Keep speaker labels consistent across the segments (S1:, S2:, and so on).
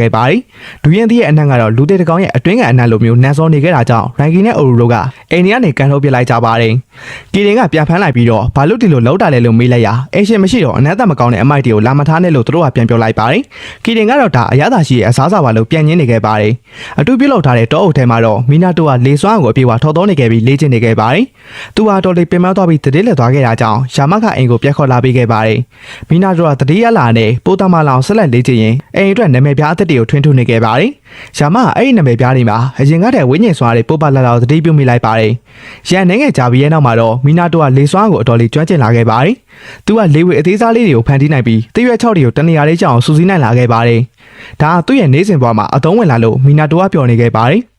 S1: ခဲ့ပါတယ်။ဒူရင်တီရဲ့အနံ့ကတော့လူတွေတကောင်ရဲ့အတွင်းကအနံ့လိုမျိုးနန်းစောနေခဲ့တာကြောင့်ရိုင်ကီနဲ့အိုရူတို့ကအိမ်ထဲကနေကန်ထုတ်ပစ်လိုက်ကြပါတယ်။ကီရင်ကပြန်ဖမ်းလိုက်ပြီးတော့ဘာလို့ဒီလိုလောက်တာလဲလို့မေးလိုက်ရာအိမ်ရှင်မရှိတော့အနံ့သက်မကောင်းတဲ့အမိုက်တွေကိုလာမထားနဲ့လို့သူတို့ကပြန်ပြောလိုက်ပါတယ်။ကီရင်ကတော့ဒါအရသာရှိရဲ့အစားအစာပါလို့ပြန်ညင်းနေခဲ့ပါတယ်။အတူပြုတ်လောက်ထားတဲ့တောအုပ်ထဲမှာတော့မီနာတိုကလေစွမ်းကိုအပြေးဝထော်တော်နေခဲ့ပြီးလေ့ကျင့်နေခဲ့ပါတယ်။သူဟာတော်လေးပင်ပန်းသွားပြီးတတိလက်သွားခဲ့တာကြောင့်ရှာမကအိမ်ကိုပြက်ခေါ်လာပေးခဲ့ပါတယ်။မီနာတိုကတတိယလာနဲ့ပိုးတမလောင်ဆက်လက်လေ့ကျင့်ရင်အိမ်အတွက်နာမည်ပြားအသက်တွေကိုထွန်းထုတ်နေခဲ့ပါတယ်။ရှာမကအဲ့ဒီနာမည်ပြားတွေမှာအရင်ကတည်းကဝိညာဉ်စွာတွေပိုးပါလာလာတတိပြုတ်မိလိုက်ပါတယ်။ရန်နေငယ်ကြပြီးရဲ့နောက်မှာတော့မီနာတိုကလေစွမ်းကိုအတော်လေးကျွမ်းကျင်လာခဲ့ပါတယ်။သူကလေဝေအသေးစားလေးတွေကိုဖန်တီးနိုင်ပြီးတရွက်6တွေကိုတနေရာလေးကြောင်စူးစီးနိုင်လာခဲ့ပါတယ်။ဒါကသူ့ရဲ့နေစဉ်ဘဝမှာအသုံးဝင်လာလို့မီနာတိုကပျော်နေခဲ့ပါတယ်။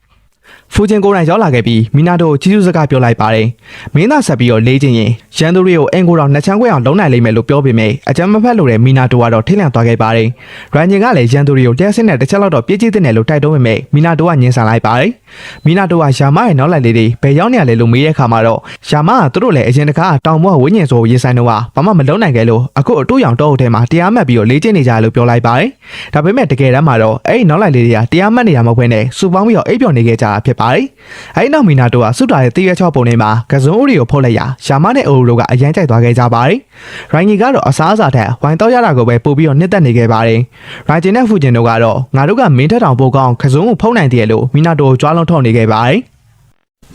S1: ဖူဂျင်ကိုယ်တိုင်ရောက်လာခဲ့ပြီးမီနာတိုကိုကြီးစုစကားပြောလိုက်ပါတယ်။မင်းသားဆက်ပြီးတော့လေးချင်းရင်ရန်သူတွေကိုအင်ကိုတော်နှစ်ချမ်းခွဲအောင်လုံးနိုင်လိမ့်မယ်လို့ပြောပေမဲ့အကြမ်းမဖက်လို့တဲ့မီနာတိုကတော့ထိတ်လန့်သွားခဲ့ပါတယ်။ရိုင်ဂျင်ကလည်းရန်သူတွေကိုတရားစင်းနဲ့တစ်ချက်လောက်တော့ပြည့်ကျည်တဲ့နယ်လို့တိုက်တွန်းပေမဲ့မီနာတိုကညှင်းဆန်လိုက်ပါတယ်။မီနာတိုကယာမရဲ့နောက်လိုက်လေးတွေဘယ်ရောက်နေရလဲလို့မေးတဲ့အခါမှာတော့ယာမကသူတို့လည်းအရင်တကားတောင်ဘွားဝင်းညင်ဆိုရေးဆိုင်တော့ဘာမှမလုံးနိုင်ခဲ့လို့အခုအတူရောင်တောအုပ်ထဲမှာတရားမှတ်ပြီးတော့လေးချင်းနေကြလို့ပြောလိုက်ပါတယ်။ဒါပေမဲ့တကယ်တမ်းမှာတော့အဲ့ဒီနောက်လိုက်လေးတွေကတရားမှတ်နေတာမဟုတ်ဘဲနဲ့စူပေါင်းပြီးတော့အိပ်ပျော်နေခဲ့ကြတာဖြစ်ပါတယ်။အဲ့နောက်မီနာတိုကစုတာတဲ့တရွက်6ပုံထဲမှာကစုံဦးတွေကိုဖုတ်လိုက်ရာရှာမနဲ့အိုရူတို့ကအရန်ကြိုက်သွားခဲ့ကြပါတယ်။ရိုင်ဂျီကတော့အစားအစာထက်ဝိုင်တော့ရတာကိုပဲပို့ပြီးတော့နှစ်သက်နေခဲ့ပါတယ်။ရိုင်ဂျင်နဲ့ဖူဂျင်တို့ကတော့ငါတို့ကမင်းထက်တောင်ပိုကောင်းကစုံကိုဖုတ်နိုင်တယ်လို့မီနာတိုကိုကြွားလုံးထုတ်နေခဲ့ပါတယ်။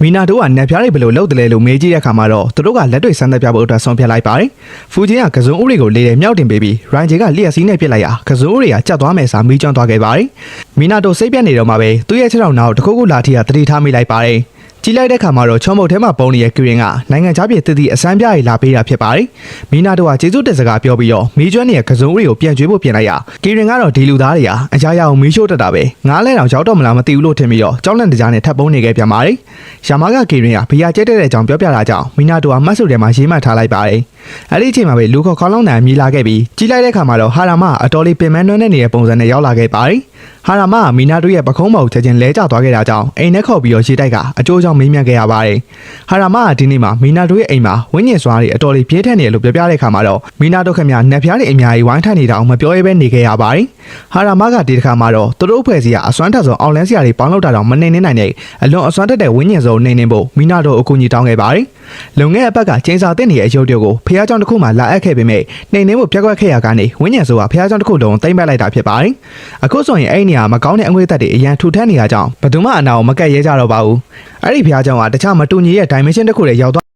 S1: မီနာတိုကနက်ဖျားတွေဘယ်လိုလုပ်တယ်လဲလို့မေးကြည့်တဲ့အခါမှာတော့သူတို့ကလက်တွေဆန်းသက်ပြဖို့အတွက်ဆုံးဖြတ်လိုက်ပါတယ်။ဖူဂျင်ကကစုံဦးတွေကိုလေးတယ်မြောက်တင်ပေးပြီးရိုင်ဂျီကလျှက်စီးနဲ့ပစ်လိုက်ရာကစုံဦးတွေကကြက်သွားမယ်စာမီးကျွမ်းသွားခဲ့ပါတယ်။မီနာတိုစိတ်ပြတ်နေတော့မှပဲသူ့ရဲ့ခြေထောက်နောက်တစ်ခုခုလာထီကတတိထားမိလိုက်ပါတယ်။ကြည့်လိုက်တဲ့ခါမှာတော့ချုံမုတ်ထဲမှာပုံနေတဲ့ကီရင်ကနိုင်ငံခြားပြည်တည်တည်အစမ်းပြရေးလာပေးတာဖြစ်ပါတယ်။မီနာတိုကကျေးဇူးတက်စကားပြောပြီးတော့မီးကျွမ်းနေတဲ့ကစုံဦးတွေကိုပြန်ကျွေးဖို့ပြင်လိုက်ရကီရင်ကတော့ဒီလူသားတွေဟာအရာရာကိုမီးရှို့တတ်တာပဲငားလဲတောင်ရောက်တော့မလားမသိဘူးလို့ထင်ပြီးတော့ကြောက်လန့်တကြားနဲ့ထပ်ပုံးနေခဲ့ပြန်ပါတယ်။ယာမကကီရင်ကဘီယာကျဲတဲ့အကြောင်းပြောပြတာကြောင့်မီနာတိုကမတ်ဆုထဲမှာရေးမှတ်ထားလိုက်ပါတယ်။အဲ့ဒီအချိန်မှာပဲလူခေါ်ခေါင်းလောင်းတန်မြည်လာခဲ့ပြီးကြည့်လိုက်တဲ့ခါမှာတော့ဟာရာမအတော်လေးပင်မနှွမ်းနေတဲ့ပုံစံနဲ့ရောက်လာခဲ့ပါတယ်။ဟာရာမကမီနာတိုရဲ့ပခုံးမောက်ချက်ချင်းလဲကျသွားခဲ့တာကြောင့်အိမ်ထဲခေါ်ပြီးတော့ရေတိုက်ကအကျိုးကြောင့်မေးမြန်းခဲ့ရပါတယ်။ဟာရာမကဒီနေ့မှာမီနာတိုရဲ့အိမ်မှာဝင်းညင်စွာတွေအတော်လေးပြင်းထန်နေတယ်လို့ပြောပြတဲ့ခါမှာတော့မီနာတိုခင်ဗျာနက်ဖျားတွေအများကြီးဝိုင်းထိုင်နေတာအောင်မပြောရဲပဲနေခဲ့ရပါတယ်။ဟာရာမကဒီတစ်ခါမှာတော့သူတို့ဖွဲ့စည်းကအစွမ်းထက်ဆုံးအောင်လန်းစရာတွေပေါင်းလောက်တာတော့မနေနေနိုင်တဲ့အလွန်အစွမ်းတက်တဲ့ဝင်းညင်စုံနေနေဖို့မီနာတိုအကူအညီတောင်းခဲ့ပါတယ်။လုံငယ်အပက်ကကျင်းစာတဲ့နေတဲ့အယုတ်တွေကိုဖះเจ้าတစ်ခုမှလာအပ်ခဲ့ပေမဲ့နေနေဖို့ပြက်ကွက်ခဲ့ရကနေဝင်းညင်စုံကဖះเจ้าတစ်ခုလုံးတိမ့်ပတ်လိုက်တာဖြစ်ပါတယ်။အခုဆိုရင်အဲ့ဒီနေရာမကောင်းတဲ့အငွေသက်တွေအရန်ထူထမ်းနေရကြောင်းဘယ်သူမှအနာကိုမကက်ရဲကြတော့ပါဘူး။အဲ့ဒီဖះเจ้าကတခြားမတူညီတဲ့ dimension တစ်ခုတွေရောက်